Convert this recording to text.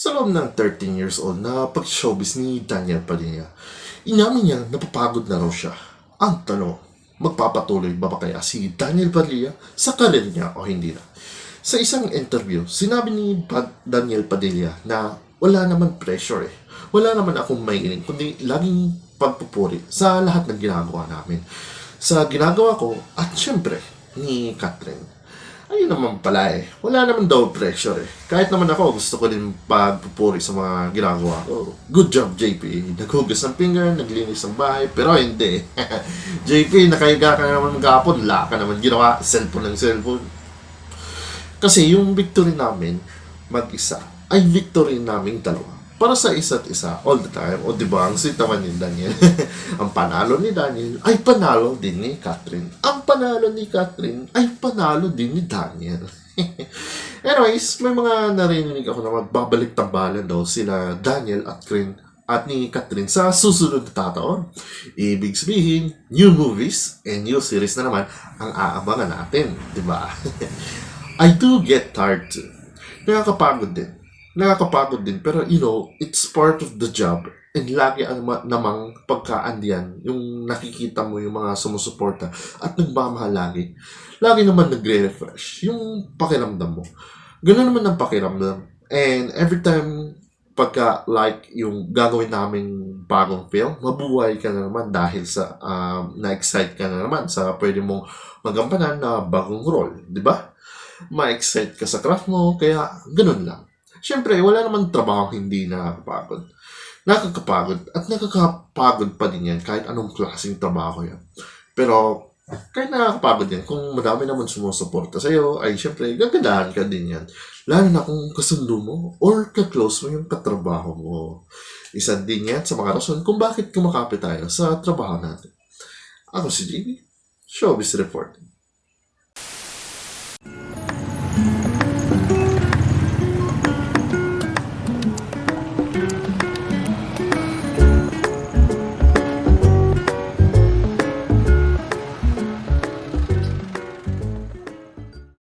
Sa loob ng 13 years old na pag-showbiz ni Daniel Padilla, inamin niya napapagod na raw siya. Ang tanong, magpapatuloy ba kaya si Daniel Padilla sa karir niya o hindi na? Sa isang interview, sinabi ni Daniel Padilla na wala naman pressure eh. Wala naman akong maiiling, kundi laging pagpupuri sa lahat ng ginagawa namin. Sa ginagawa ko at syempre ni Catherine. Ayun naman pala eh. Wala naman daw pressure eh. Kahit naman ako, gusto ko din pagpupuri sa mga ginagawa ko. Good job, JP. Naghugas ng finger, naglinis ng bahay, pero hindi. JP, nakahiga ka naman magkapon, wala ka naman ginawa, cellphone ng cellphone. Kasi yung victory namin, mag-isa, ay victory namin dalawa. Para sa isa't isa, all the time. O diba, ang sweet naman ni Daniel. Ang panalo ni Daniel ay panalo din ni Catherine. Ang panalo ni Catherine ay panalo din ni Daniel. Anyways, may mga narinig ako na magbabalik tambalan daw sila Daniel at ni Catherine sa susunod na taon. Ibig sabihin, new movies and new series na naman ang aabangan natin. Diba? I do get tired too. Nakakapagod din, pero it's part of the job. And lagi namang pagkaandiyan, yung nakikita mo yung mga sumusuporta at nagmamahal lagi. Lagi naman nagre-refresh yung pakiramdam mo. Ganun naman ang pakiramdam. And every time yung gagawin namin bagong film, mabuhay ka na naman dahil sa na-excite ka na naman sa pwede mong magampanan na bagong role, di ba? Ma-excite ka sa craft mo, kaya ganun lang. Siyempre, wala naman trabaho hindi nakakapagod. Nakakapagod pa din yan kahit anong klaseng trabaho yan. Pero, kahit nakakapagod yan, kung madami naman sumusuporta sa'yo, ay siyempre, gagadahan ka din yan. Lalo na kung kasundo mo or ka-close mo yung katrabaho mo. Isa din yan sa mga rason kung bakit kumakapit tayo sa trabaho natin. Ako si JB, Showbiz Report.